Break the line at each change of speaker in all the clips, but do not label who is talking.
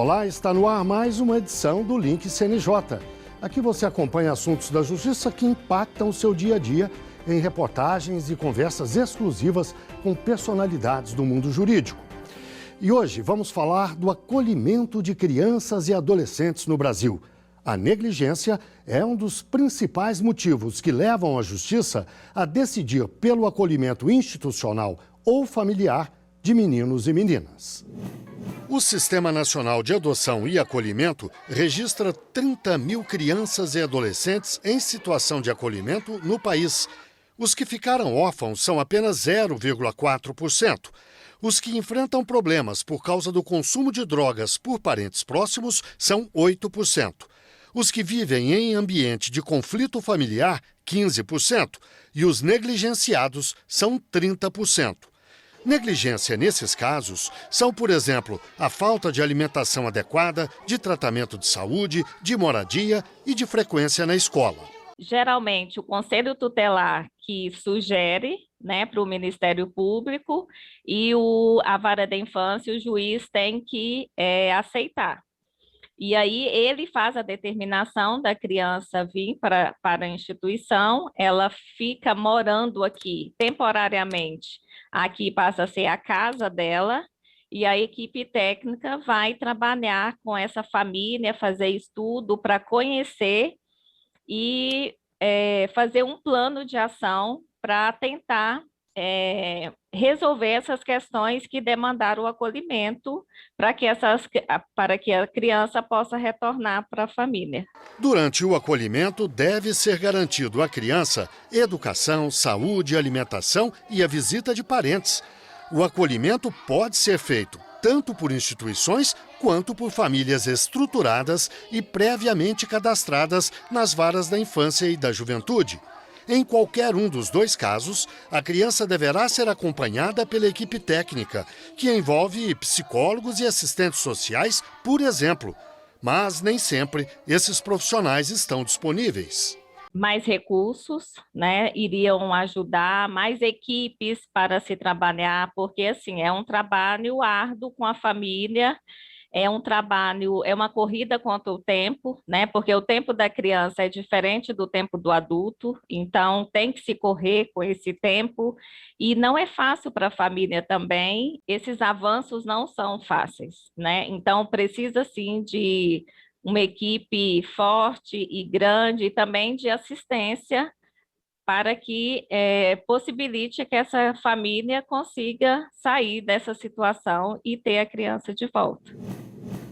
Olá, está no ar mais uma edição do Link CNJ. Aqui você acompanha assuntos da justiça que impactam o seu dia a dia em reportagens e conversas exclusivas com personalidades do mundo jurídico. E hoje vamos falar do acolhimento de crianças e adolescentes no Brasil. A negligência é um dos principais motivos que levam a justiça a decidir pelo acolhimento institucional ou familiar de meninos e meninas. O Sistema Nacional de Adoção e Acolhimento registra 30 mil crianças e adolescentes em situação de acolhimento no país. Os que ficaram órfãos são apenas 0,4%. Os que enfrentam problemas por causa do consumo de drogas por parentes próximos são 8%. Os que vivem em ambiente de conflito familiar, 15%. E os negligenciados são 30%. Negligência nesses casos são, por exemplo, a falta de alimentação adequada, de tratamento de saúde, de moradia e de frequência na escola.
Geralmente, o Conselho Tutelar que sugere, para o Ministério Público e a Vara da Infância, o juiz tem que aceitar. E aí ele faz a determinação da criança vir para a instituição, ela fica morando aqui temporariamente. Aqui passa a ser a casa dela e a equipe técnica vai trabalhar com essa família, fazer estudo para conhecer e fazer um plano de ação para tentar resolver essas questões que demandaram o acolhimento para que a criança possa retornar para a família.
Durante o acolhimento, deve ser garantido à criança educação, saúde, alimentação e a visita de parentes. O acolhimento pode ser feito tanto por instituições quanto por famílias estruturadas e previamente cadastradas nas varas da infância e da juventude. Em qualquer um dos dois casos, a criança deverá ser acompanhada pela equipe técnica, que envolve psicólogos e assistentes sociais, por exemplo. Mas nem sempre esses profissionais estão disponíveis.
Mais recursos, iriam ajudar, mais equipes para se trabalhar, porque assim, é um trabalho árduo com a família. É um trabalho, é uma corrida contra o tempo, porque o tempo da criança é diferente do tempo do adulto, então tem que se correr com esse tempo e não é fácil para a família também, esses avanços não são fáceis, Então precisa sim de uma equipe forte e grande e também de assistência para que possibilite que essa família consiga sair dessa situação e ter a criança de volta.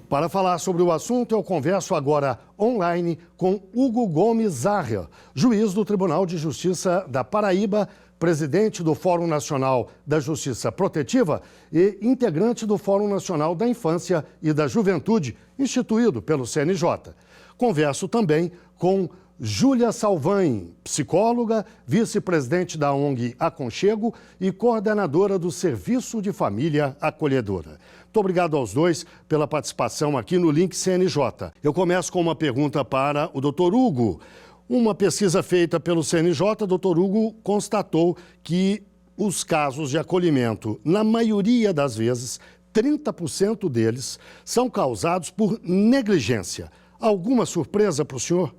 Para falar sobre o assunto, eu converso agora online com Hugo Gomes Zarra, juiz do Tribunal de Justiça da Paraíba, presidente do Fórum Nacional da Justiça Protetiva e integrante do Fórum Nacional da Infância e da Juventude, instituído pelo CNJ. Converso também com Júlia Salvain, psicóloga, vice-presidente da ONG Aconchego e coordenadora do Serviço de Família Acolhedora. Muito obrigado aos dois pela participação aqui no Link CNJ. Eu começo com uma pergunta para o Dr. Hugo. Uma pesquisa feita pelo CNJ, Dr. Hugo constatou que os casos de acolhimento, na maioria das vezes, 30% deles, são causados por negligência. Alguma surpresa para o senhor?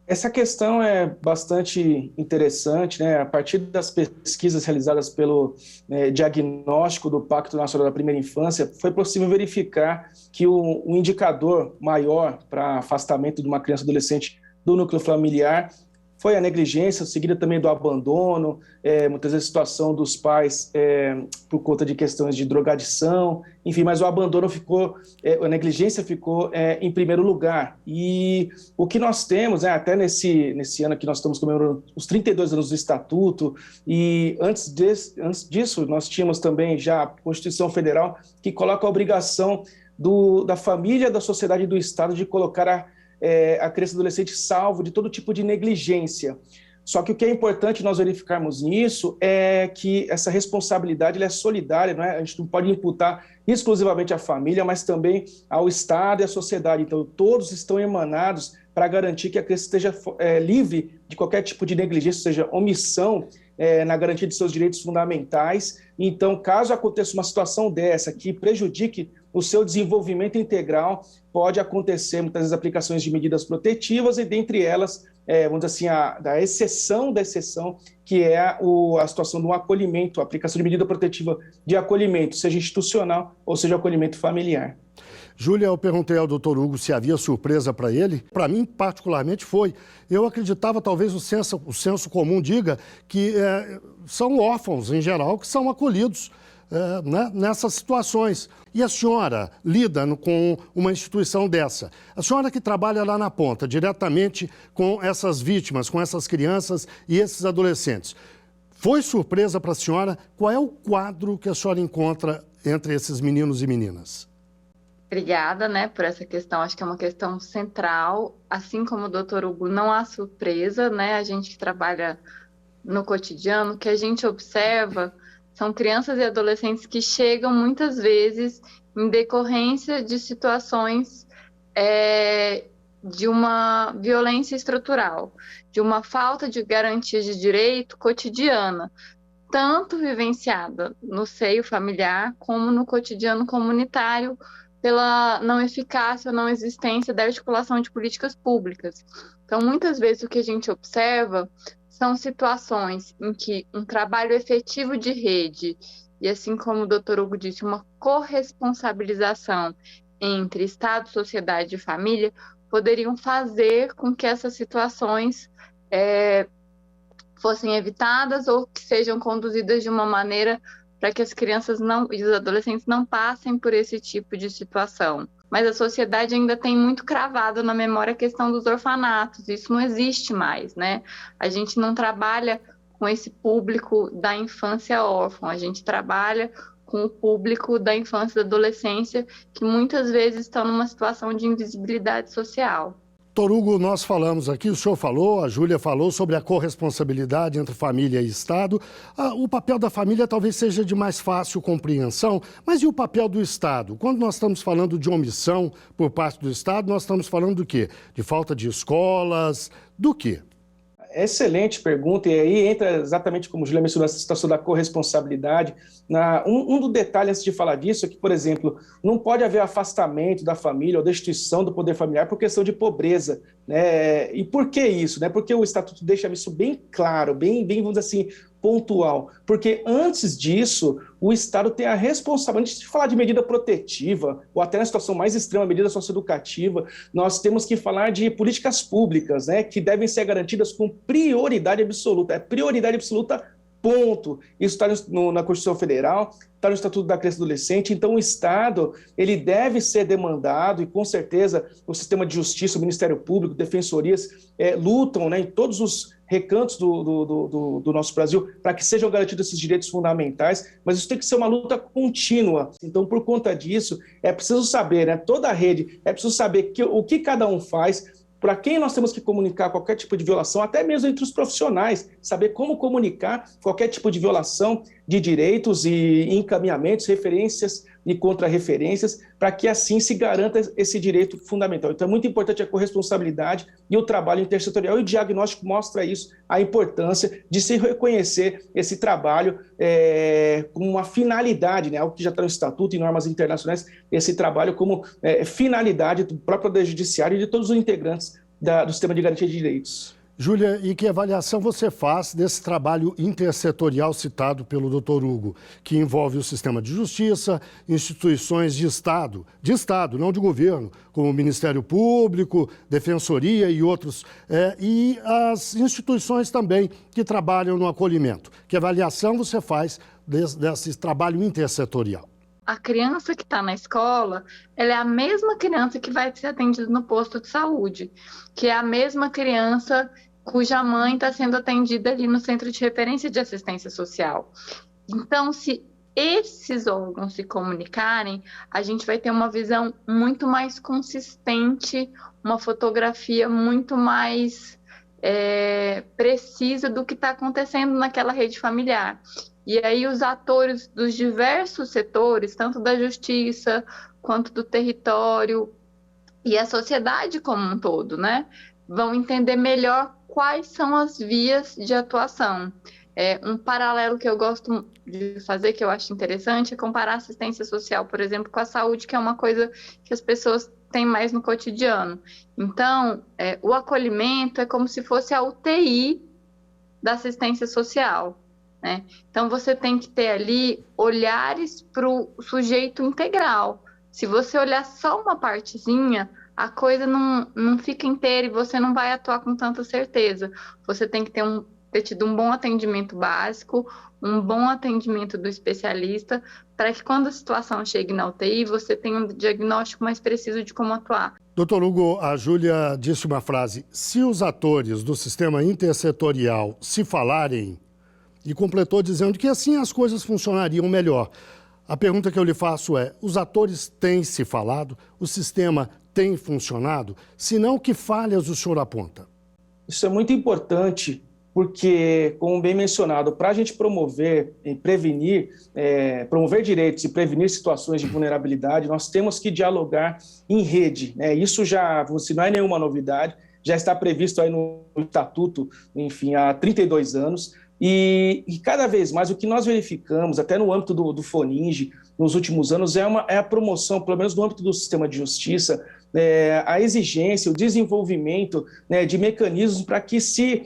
Essa questão é bastante interessante, A partir das pesquisas realizadas pelo diagnóstico do Pacto Nacional da Primeira Infância, foi possível verificar que o indicador maior para afastamento de uma criança ou adolescente do núcleo familiar foi a negligência, seguida também do abandono, muitas vezes a situação dos pais por conta de questões de drogadição, enfim, mas o abandono a negligência ficou em primeiro lugar. E o que nós temos, até nesse ano que nós estamos comemorando os 32 anos do Estatuto, e antes disso nós tínhamos também já a Constituição Federal que coloca a obrigação da família, da sociedade e do Estado de colocar a criança e adolescente salvo de todo tipo de negligência. Só que o que é importante nós verificarmos nisso é que essa responsabilidade ela é solidária, A gente não pode imputar exclusivamente à família, mas também ao Estado e à sociedade. Então, todos estão emanados para garantir que a criança esteja livre de qualquer tipo de negligência, ou seja, omissão na garantia de seus direitos fundamentais. Então, caso aconteça uma situação dessa que prejudique o seu desenvolvimento integral pode acontecer, muitas vezes, aplicações de medidas protetivas e, dentre elas, vamos dizer assim, da exceção da exceção, que é a situação do acolhimento, a aplicação de medida protetiva de acolhimento, seja institucional ou seja acolhimento familiar.
Júlia, eu perguntei ao doutor Hugo se havia surpresa para ele. Para mim, particularmente, foi. Eu acreditava, talvez o senso comum diga que são órfãos, em geral, que são acolhidos nessas situações. E a senhora lida com uma instituição dessa. A senhora que trabalha lá na ponta, diretamente com essas vítimas, com essas crianças e esses adolescentes. Foi surpresa para a senhora? Qual é o quadro que a senhora encontra entre esses meninos e meninas?
Obrigada, por essa questão. Acho que é uma questão central. Assim como o doutor Hugo, não há surpresa, A gente que trabalha no cotidiano, o que a gente observa são crianças e adolescentes que chegam muitas vezes em decorrência de situações de uma violência estrutural, de uma falta de garantias de direito cotidiana, tanto vivenciada no seio familiar como no cotidiano comunitário, pela não eficácia ou não existência da articulação de políticas públicas. Então, muitas vezes o que a gente observa são situações em que um trabalho efetivo de rede e, assim como o doutor Hugo disse, uma corresponsabilização entre Estado, sociedade e família poderiam fazer com que essas situações fossem evitadas ou que sejam conduzidas de uma maneira para que as crianças e os adolescentes não passem por esse tipo de situação. Mas a sociedade ainda tem muito cravado na memória a questão dos orfanatos, isso não existe mais, A gente não trabalha com esse público da infância órfã, a gente trabalha com o público da infância e da adolescência que muitas vezes estão numa situação de invisibilidade social.
Doutor Hugo, nós falamos aqui, o senhor falou, a Júlia falou sobre a corresponsabilidade entre família e Estado. O papel da família talvez seja de mais fácil compreensão, mas e o papel do Estado? Quando nós estamos falando de omissão por parte do Estado, nós estamos falando do quê? De falta de escolas, do quê?
Excelente pergunta, e aí entra exatamente como a Júlia mencionou, essa situação da corresponsabilidade. Um dos detalhes antes de falar disso é que, por exemplo, não pode haver afastamento da família ou da instituição do poder familiar por questão de pobreza, E por que isso? Porque o Estatuto deixa isso bem claro, bem, vamos dizer assim, pontual, porque antes disso, o Estado tem a responsabilidade, antes de falar de medida protetiva, ou até na situação mais extrema, medida socioeducativa, nós temos que falar de políticas públicas, que devem ser garantidas com prioridade absoluta, prioridade absoluta, ponto. Isso está na Constituição Federal, está no Estatuto da Criança e do Adolescente, então o Estado ele deve ser demandado e com certeza o sistema de justiça, o Ministério Público, defensorias lutam em todos os recantos do nosso Brasil para que sejam garantidos esses direitos fundamentais, mas isso tem que ser uma luta contínua. Então, por conta disso, é preciso saber, toda a rede, é preciso saber o que cada um faz, para quem nós temos que comunicar qualquer tipo de violação, até mesmo entre os profissionais, saber como comunicar qualquer tipo de violação de direitos e encaminhamentos, referências e contra-referências, para que assim se garanta esse direito fundamental. Então é muito importante a corresponsabilidade e o trabalho intersetorial, e o diagnóstico mostra isso, a importância de se reconhecer esse trabalho como uma finalidade, algo que já está no Estatuto e normas internacionais, esse trabalho como finalidade do próprio Poder Judiciário e de todos os integrantes do sistema de garantia de direitos.
Júlia, e que avaliação você faz desse trabalho intersetorial citado pelo doutor Hugo, que envolve o sistema de justiça, instituições de Estado, não de governo, como o Ministério Público, Defensoria e outros, e as instituições também que trabalham no acolhimento? Que avaliação você faz desse trabalho intersetorial?
A criança que está na escola, ela é a mesma criança que vai ser atendida no posto de saúde, que é a mesma criança cuja mãe está sendo atendida ali no Centro de Referência de Assistência Social. Então, se esses órgãos se comunicarem, a gente vai ter uma visão muito mais consistente, uma fotografia muito mais precisa do que está acontecendo naquela rede familiar. E aí os atores dos diversos setores, tanto da justiça quanto do território e a sociedade como um todo, vão entender melhor quais são as vias de atuação. Um paralelo que eu gosto de fazer, que eu acho interessante, é comparar a assistência social, por exemplo, com a saúde, que é uma coisa que as pessoas têm mais no cotidiano. Então, o acolhimento é como se fosse a UTI da assistência social, né? Então, você tem que ter ali olhares para o sujeito integral. Se você olhar só uma partezinha, a coisa não fica inteira e você não vai atuar com tanta certeza. Você tem que ter tido um bom atendimento básico, um bom atendimento do especialista, para que quando a situação chegue na UTI, você tenha um diagnóstico mais preciso de como atuar.
Doutor Hugo, a Júlia disse uma frase: se os atores do sistema intersetorial se falarem, e completou dizendo que assim as coisas funcionariam melhor. A pergunta que eu lhe faço é: os atores têm se falado? O sistema tem funcionado? Se não, que falhas o senhor aponta?
Isso é muito importante, porque, como bem mencionado, para a gente promover e prevenir, promover direitos e prevenir situações de vulnerabilidade, nós temos que dialogar em rede, né? Isso já, se não é nenhuma novidade, já está previsto aí no Estatuto, enfim, há 32 anos, e cada vez mais o que nós verificamos, até no âmbito do FONINGE, nos últimos anos, é a promoção, pelo menos no âmbito do sistema de justiça, a exigência, o desenvolvimento, né, de mecanismos para que se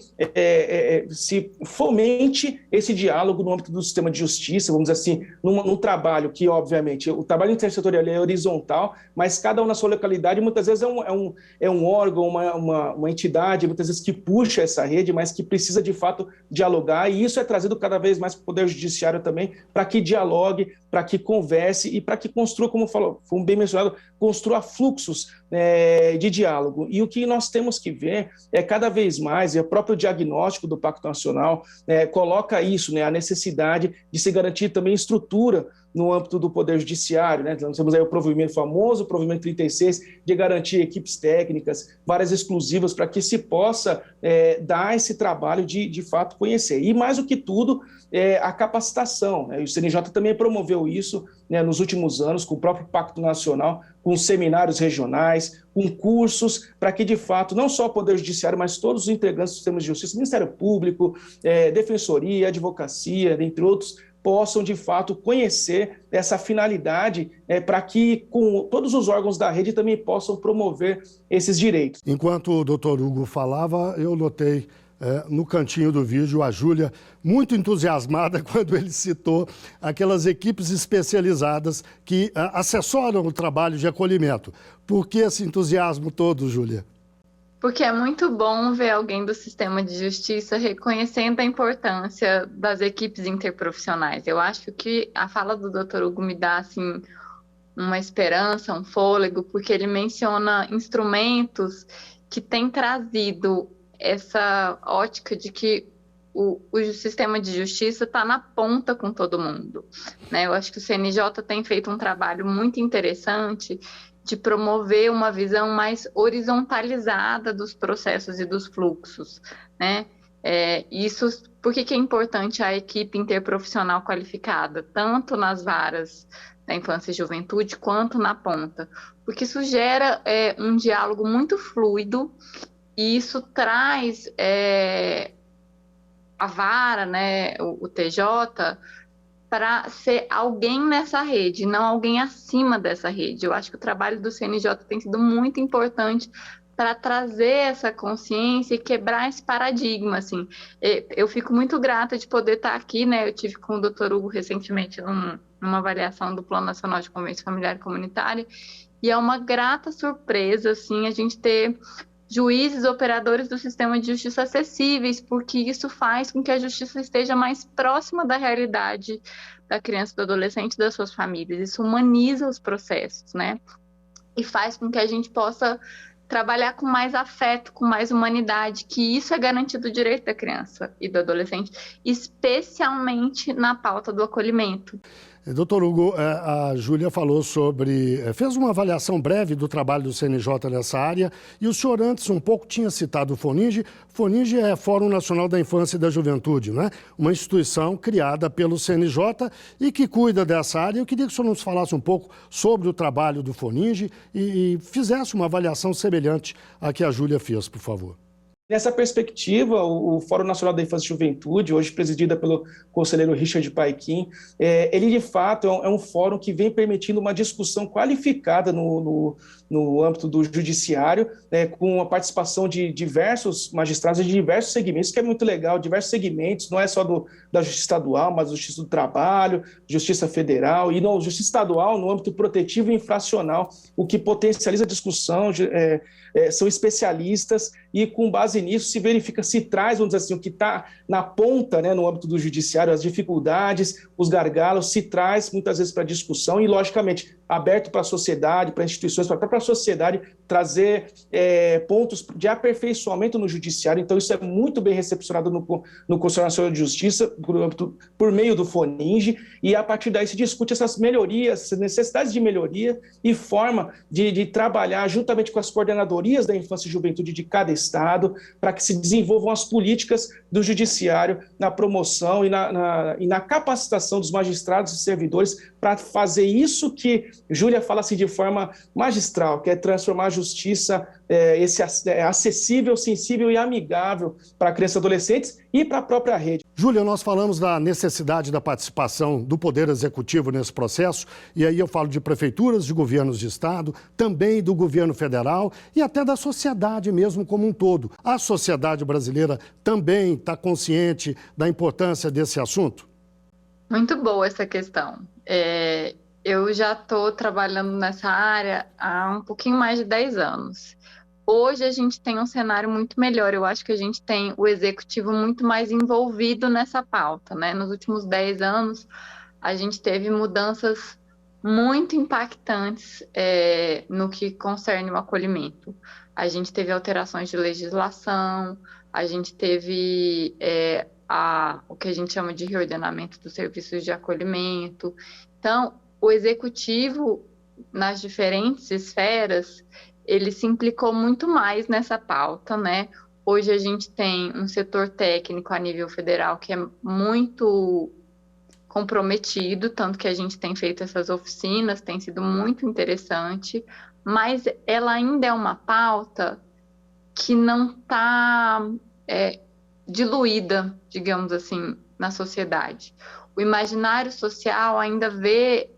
fomente esse diálogo no âmbito do sistema de justiça, vamos dizer assim, num trabalho que, obviamente, o trabalho intersetorial é horizontal, mas cada um na sua localidade, muitas vezes é um órgão, uma entidade, muitas vezes que puxa essa rede, mas que precisa, de fato, dialogar, e isso é trazido cada vez mais para o Poder Judiciário também, para que dialogue, para que converse e para que construa, como foi bem mencionado, construa fluxos de diálogo. E o que nós temos que ver é cada vez mais, e o próprio diagnóstico do Pacto Nacional coloca isso, né, a necessidade de se garantir também estrutura no âmbito do Poder Judiciário, né? Nós temos aí o famoso provimento 36, de garantir equipes técnicas, várias exclusivas, para que se possa dar esse trabalho de fato conhecer. E mais do que tudo, a capacitação, né? E o CNJ também promoveu isso, né, nos últimos anos, com o próprio Pacto Nacional, com seminários regionais, com cursos, para que, de fato, não só o Poder Judiciário, mas todos os integrantes do sistema de justiça, Ministério Público, Defensoria, Advocacia, entre outros, possam, de fato, conhecer essa finalidade para que todos os órgãos da rede também possam promover esses direitos.
Enquanto o doutor Hugo falava, eu notei no cantinho do vídeo a Júlia muito entusiasmada quando ele citou aquelas equipes especializadas que assessoram o trabalho de acolhimento. Por que esse entusiasmo todo, Júlia?
Porque é muito bom ver alguém do sistema de justiça reconhecendo a importância das equipes interprofissionais. Eu acho que a fala do Dr. Hugo me dá assim, uma esperança, um fôlego, porque ele menciona instrumentos que têm trazido essa ótica de que o sistema de justiça está na ponta com todo mundo, né? Eu acho que o CNJ tem feito um trabalho muito interessante de promover uma visão mais horizontalizada dos processos e dos fluxos, né? Por que é importante a equipe interprofissional qualificada, tanto nas varas da infância e juventude, quanto na ponta? Porque isso gera um diálogo muito fluido, e isso traz a vara, né, o TJ, para ser alguém nessa rede, não alguém acima dessa rede. Eu acho que o trabalho do CNJ tem sido muito importante para trazer essa consciência e quebrar esse paradigma, assim. Eu fico muito grata de poder estar aqui, né? Eu tive com o Dr. Hugo recentemente numa avaliação do Plano Nacional de Convivência Familiar e Comunitária, e é uma grata surpresa, assim, a gente ter juízes, operadores do sistema de justiça acessíveis, porque isso faz com que a justiça esteja mais próxima da realidade da criança e do adolescente e das suas famílias. Isso humaniza os processos, né? E faz com que a gente possa trabalhar com mais afeto, com mais humanidade, que isso é garantido o direito da criança e do adolescente, especialmente na pauta do acolhimento.
Doutor Hugo, a Júlia falou fez uma avaliação breve do trabalho do CNJ nessa área, e o senhor antes um pouco tinha citado o FONINGE. FONINGE é Fórum Nacional da Infância e da Juventude, né? Uma instituição criada pelo CNJ e que cuida dessa área. Eu queria que o senhor nos falasse um pouco sobre o trabalho do FONINGE e fizesse uma avaliação semelhante à que a Júlia fez, por favor.
nessa perspectiva, o Fórum Nacional da Infância e Juventude, hoje presidida pelo conselheiro Richard Paikin, ele de fato é um fórum que vem permitindo uma discussão qualificada no âmbito do judiciário, né, com a participação de diversos magistrados de diversos segmentos, que é muito legal, diversos segmentos, não é só da Justiça Estadual, mas Justiça do Trabalho, Justiça Federal, e Justiça Estadual no âmbito protetivo e infracional, o que potencializa a discussão, são especialistas, e com base nisso se verifica, se traz, vamos dizer assim, o que está na ponta, né, no âmbito do judiciário, as dificuldades, os gargalos, se traz muitas vezes para discussão e, logicamente, aberto para a sociedade, para instituições, para a própria sociedade, trazer pontos de aperfeiçoamento no judiciário. Então, isso é muito bem recepcionado no Conselho Nacional de Justiça, por meio do FONINJE, e a partir daí se discute essas melhorias, essas necessidades de melhoria e forma de trabalhar juntamente com as coordenadorias da infância e juventude de cada estado, para que se desenvolvam as políticas do judiciário na promoção e na capacitação dos magistrados e servidores para fazer isso que Júlia fala assim de forma magistral, que é transformar a justiça acessível, sensível e amigável para crianças e adolescentes e para a própria rede.
Júlia, nós falamos da necessidade da participação do Poder Executivo nesse processo, e aí eu falo de prefeituras, de governos de estado, também do governo federal e até da sociedade mesmo como um todo. A sociedade brasileira também está consciente da importância desse assunto?
Muito boa essa questão. Eu já estou trabalhando nessa área há um pouquinho mais de 10 anos. Hoje a gente tem um cenário muito melhor. Eu acho que a gente tem o executivo muito mais envolvido nessa pauta, né? Nos últimos 10 anos, a gente teve mudanças muito impactantes no que concerne o acolhimento. A gente teve alterações de legislação, a gente teve o que a gente chama de reordenamento dos serviços de acolhimento. Então, o executivo, nas diferentes esferas, ele se implicou muito mais nessa pauta, né? Hoje a gente tem um setor técnico a nível federal que é muito comprometido, tanto que a gente tem feito essas oficinas, tem sido muito interessante, mas ela ainda é uma pauta que não está diluída, digamos assim, na sociedade. O imaginário social ainda vê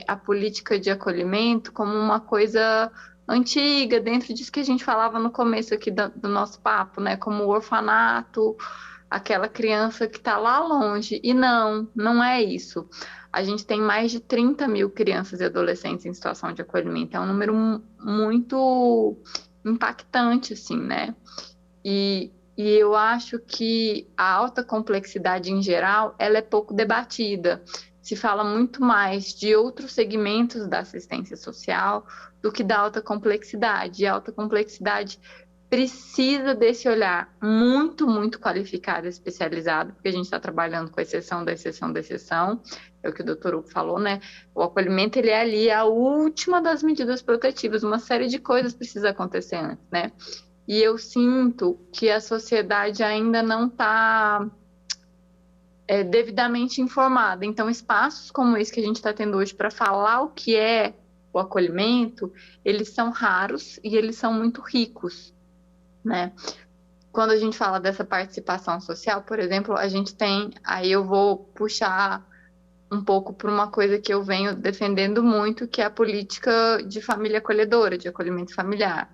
a política de acolhimento como uma coisa antiga, dentro disso que a gente falava no começo aqui do nosso papo, né? Como o orfanato, aquela criança que está lá longe. E não é isso. A gente tem mais de 30 mil crianças e adolescentes em situação de acolhimento. É um número muito impactante, assim, né? E eu acho que a alta complexidade em geral, ela é pouco debatida. Se fala muito mais de outros segmentos da assistência social do que da alta complexidade. E a alta complexidade precisa desse olhar muito, muito qualificado e especializado, porque a gente está trabalhando com a exceção da exceção da exceção, é o que o doutor Hugo falou, né? O acolhimento, ele é ali a última das medidas protetivas, uma série de coisas precisa acontecer antes, né? E eu sinto que a sociedade ainda não está devidamente informada. Então, espaços como esse que a gente está tendo hoje para falar o que é o acolhimento, eles são raros e eles são muito ricos, né? Quando a gente fala dessa participação social, por exemplo, a gente tem, aí eu vou puxar um pouco para uma coisa que eu venho defendendo muito, que é a política de família acolhedora, de acolhimento familiar.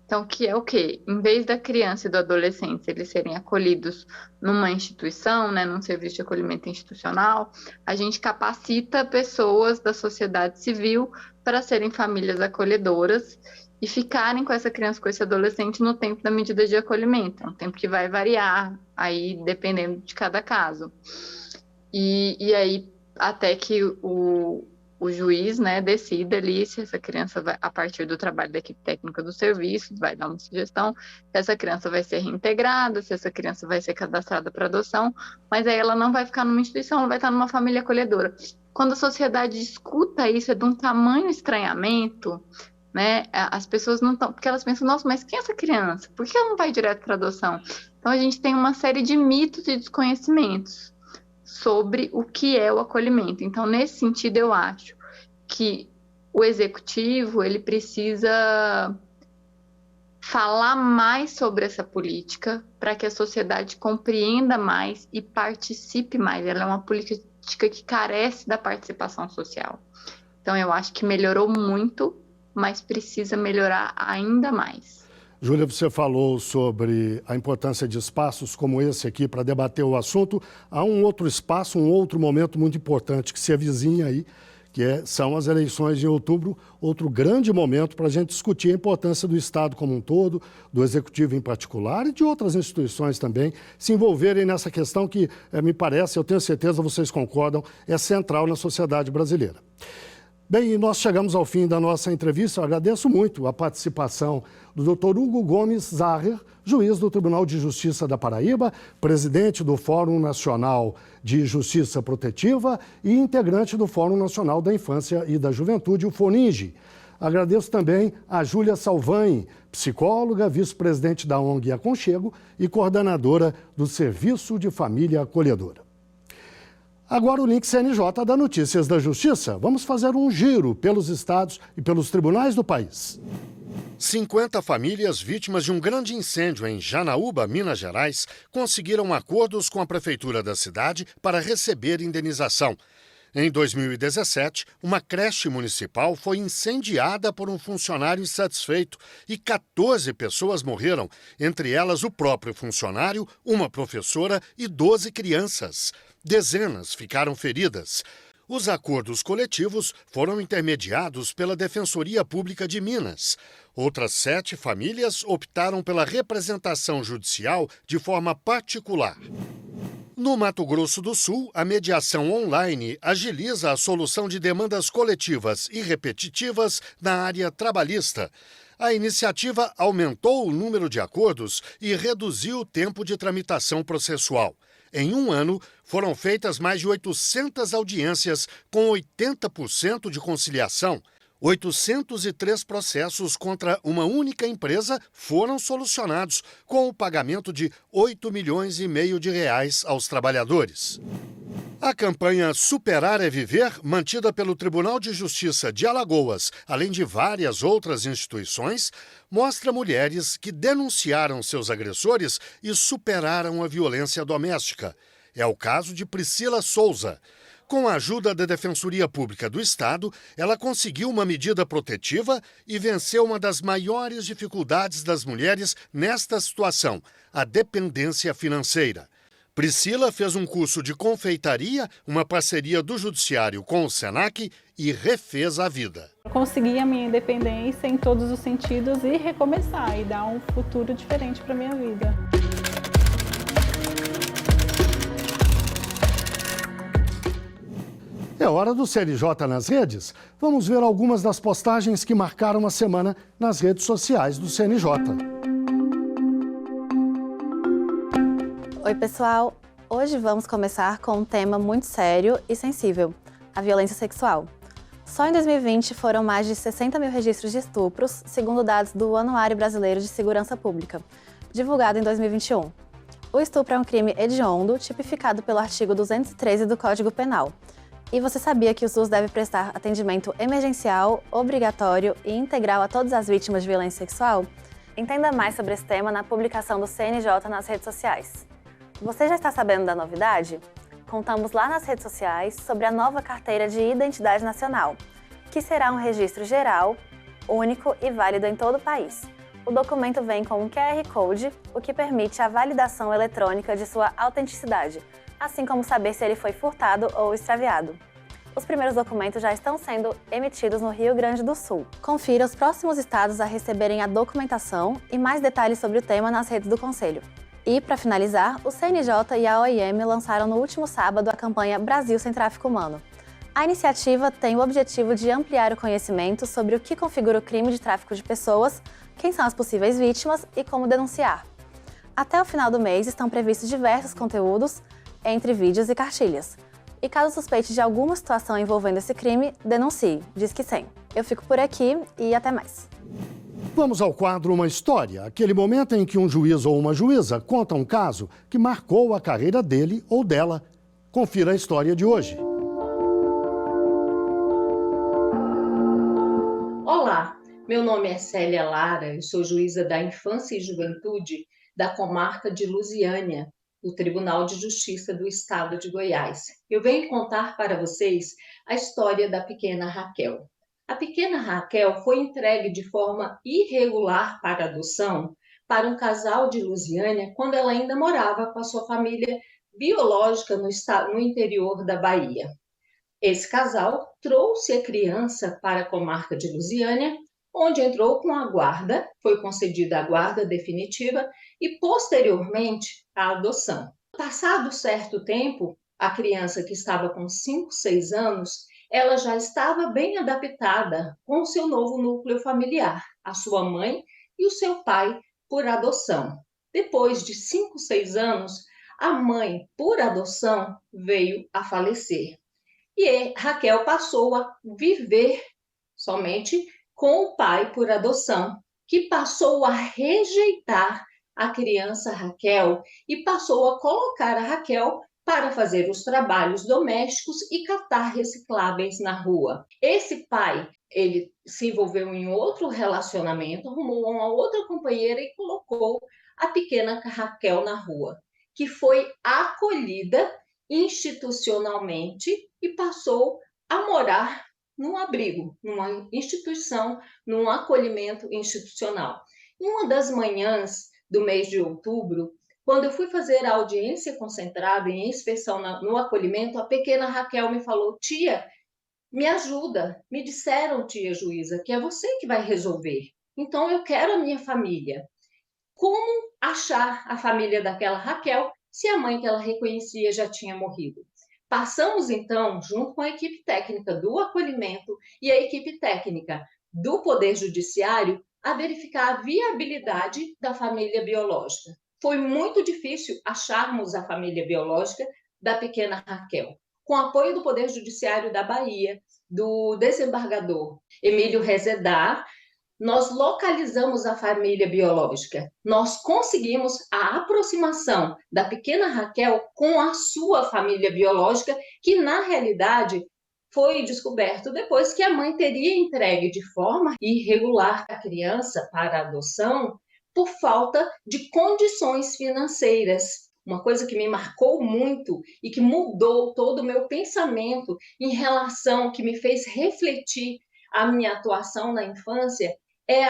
Então, que é o quê? Em vez da criança e do adolescente eles serem acolhidos numa instituição, né, num serviço de acolhimento institucional, a gente capacita pessoas da sociedade civil para serem famílias acolhedoras e ficarem com essa criança, com esse adolescente no tempo da medida de acolhimento. É um tempo que vai variar, aí dependendo de cada caso. E aí, até que o juiz, né, decida ali se essa criança vai, a partir do trabalho da equipe técnica do serviço, vai dar uma sugestão, se essa criança vai ser reintegrada, se essa criança vai ser cadastrada para adoção, mas aí ela não vai ficar numa instituição, ela vai estar numa família acolhedora. Quando a sociedade escuta isso, é de um tamanho estranhamento, né, as pessoas não estão, porque elas pensam, nossa, mas quem é essa criança? Por que ela não vai direto para adoção? Então a gente tem uma série de mitos e desconhecimentos sobre o que é o acolhimento. Então, nesse sentido, eu acho que o executivo, ele precisa falar mais sobre essa política para que a sociedade compreenda mais e participe mais. Ela é uma política que carece da participação social. Então, eu acho que melhorou muito, mas precisa melhorar ainda mais.
Júlia, você falou sobre a importância de espaços como esse aqui para debater o assunto. Há um outro espaço, um outro momento muito importante que se avizinha aí, são as eleições de outubro, outro grande momento para a gente discutir a importância do Estado como um todo, do Executivo em particular e de outras instituições também se envolverem nessa questão que, me parece, eu tenho certeza, vocês concordam, é central na sociedade brasileira. Bem, e nós chegamos ao fim da nossa entrevista. Eu agradeço muito a participação do Dr. Hugo Gomes Zaher, juiz do Tribunal de Justiça da Paraíba, presidente do Fórum Nacional de Justiça Protetiva e integrante do Fórum Nacional da Infância e da Juventude, o FONINJE. Agradeço também a Júlia Salvani, psicóloga, vice-presidente da ONG Aconchego e coordenadora do Serviço de Família Acolhedora. Agora o link CNJ da Notícias da Justiça. Vamos fazer um giro pelos estados e pelos tribunais do país. 50 famílias vítimas de um grande incêndio em Janaúba, Minas Gerais, conseguiram acordos com a prefeitura da cidade para receber indenização. Em 2017, uma creche municipal foi incendiada por um funcionário insatisfeito e 14 pessoas morreram, entre elas o próprio funcionário, uma professora e 12 crianças. Dezenas ficaram feridas. Os acordos coletivos foram intermediados pela Defensoria Pública de Minas. Outras 7 famílias optaram pela representação judicial de forma particular. No Mato Grosso do Sul, a mediação online agiliza a solução de demandas coletivas e repetitivas na área trabalhista. A iniciativa aumentou o número de acordos e reduziu o tempo de tramitação processual. Em um ano, foram feitas mais de 800 audiências com 80% de conciliação. 803 processos contra uma única empresa foram solucionados, com o pagamento de 8,5 milhões de reais aos trabalhadores. A campanha Superar é Viver, mantida pelo Tribunal de Justiça de Alagoas, além de várias outras instituições, mostra mulheres que denunciaram seus agressores e superaram a violência doméstica. É o caso de Priscila Souza. Com a ajuda da Defensoria Pública do Estado, ela conseguiu uma medida protetiva e venceu uma das maiores dificuldades das mulheres nesta situação, a dependência financeira. Priscila fez um curso de confeitaria, uma parceria do Judiciário com o Senac e refez a vida.
Consegui a minha independência em todos os sentidos e recomeçar e dar um futuro diferente para a minha vida.
É hora do CNJ nas redes. Vamos ver algumas das postagens que marcaram a semana nas redes sociais do CNJ.
Oi, pessoal! Hoje vamos começar com um tema muito sério e sensível, a violência sexual. Só em 2020 foram mais de 60 mil registros de estupros, segundo dados do Anuário Brasileiro de Segurança Pública, divulgado em 2021. O estupro é um crime hediondo, tipificado pelo artigo 213 do Código Penal. E você sabia que o SUS deve prestar atendimento emergencial, obrigatório e integral a todas as vítimas de violência sexual? Entenda mais sobre esse tema na publicação do CNJ nas redes sociais. Você já está sabendo da novidade? Contamos lá nas redes sociais sobre a nova Carteira de Identidade Nacional, que será um registro geral, único e válido em todo o país. O documento vem com um QR Code, o que permite a validação eletrônica de sua autenticidade, assim como saber se ele foi furtado ou extraviado. Os primeiros documentos já estão sendo emitidos no Rio Grande do Sul. Confira os próximos estados a receberem a documentação e mais detalhes sobre o tema nas redes do Conselho. E, para finalizar, o CNJ e a OIM lançaram no último sábado a campanha Brasil Sem Tráfico Humano. A iniciativa tem o objetivo de ampliar o conhecimento sobre o que configura o crime de tráfico de pessoas, quem são as possíveis vítimas e como denunciar. Até o final do mês estão previstos diversos conteúdos, entre vídeos e cartilhas. E caso suspeite de alguma situação envolvendo esse crime, denuncie, Disque 100. Eu fico por aqui e até mais.
Vamos ao quadro Uma História, aquele momento em que um juiz ou uma juíza conta um caso que marcou a carreira dele ou dela. Confira a história de hoje.
Olá, Meu nome é Célia Lara, eu sou juíza da Infância e Juventude da comarca de Lusiânia, do Tribunal de Justiça do Estado de Goiás. Eu venho contar para vocês a história da pequena Raquel. A pequena Raquel foi entregue de forma irregular para adoção para um casal de Lusiânia quando ela ainda morava com a sua família biológica no interior da Bahia. Esse casal trouxe a criança para a comarca de Lusiânia, onde entrou com a guarda, foi concedida a guarda definitiva e, posteriormente, a adoção. Passado certo tempo, a criança que estava com 5, 6 anos, ela já estava bem adaptada com o seu novo núcleo familiar, a sua mãe e o seu pai por adoção. Depois de 5, 6 anos, a mãe por adoção veio a falecer. E Raquel passou a viver somente com o pai por adoção, que passou a rejeitar a criança Raquel e passou a colocar a Raquel para fazer os trabalhos domésticos e catar recicláveis na rua. Esse pai, ele se envolveu em outro relacionamento, arrumou uma outra companheira e colocou a pequena Raquel na rua, que foi acolhida institucionalmente e passou a morar num abrigo, numa instituição, num acolhimento institucional. Em uma das manhãs do mês de outubro, quando eu fui fazer a audiência concentrada em inspeção no acolhimento, a pequena Raquel me falou: tia, me ajuda, me disseram, tia juíza, que é você que vai resolver. Então eu quero a minha família. Como achar a família daquela Raquel se a mãe que ela reconhecia já tinha morrido? Passamos, então, junto com a equipe técnica do acolhimento e a equipe técnica do Poder Judiciário, a verificar a viabilidade da família biológica. Foi muito difícil acharmos a família biológica da pequena Raquel. Com apoio do Poder Judiciário da Bahia, do desembargador Emílio Rezedar, nós localizamos a família biológica. Nós conseguimos a aproximação da pequena Raquel com a sua família biológica, que na realidade foi descoberto depois que a mãe teria entregue de forma irregular a criança para adoção por falta de condições financeiras. Uma coisa que me marcou muito e que mudou todo o meu pensamento em relação, que me fez refletir a minha atuação na infância, é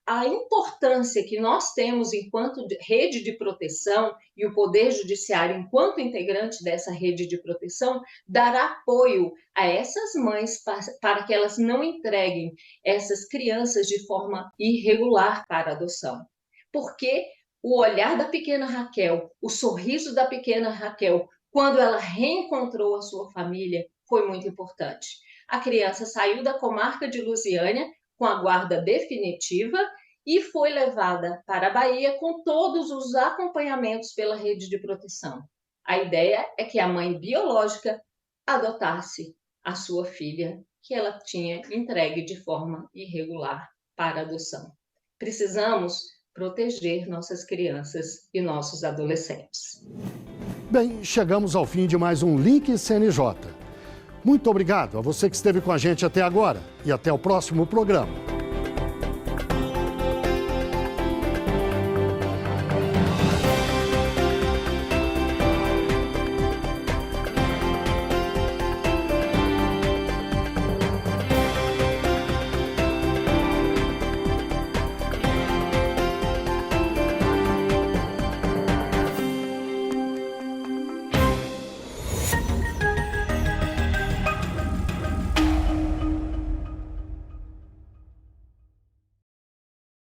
a importância que nós temos enquanto rede de proteção e o Poder Judiciário, enquanto integrante dessa rede de proteção, dar apoio a essas mães para que elas não entreguem essas crianças de forma irregular para adoção. Porque o olhar da pequena Raquel, o sorriso da pequena Raquel, quando ela reencontrou a sua família, foi muito importante. A criança saiu da comarca de Lusiânia com a guarda definitiva e foi levada para a Bahia com todos os acompanhamentos pela rede de proteção. A ideia é que a mãe biológica adotasse a sua filha, que ela tinha entregue de forma irregular para adoção. Precisamos proteger nossas crianças e nossos adolescentes.
Bem, chegamos ao fim de mais um Link CNJ. Muito obrigado a você que esteve com a gente até agora e até o próximo programa.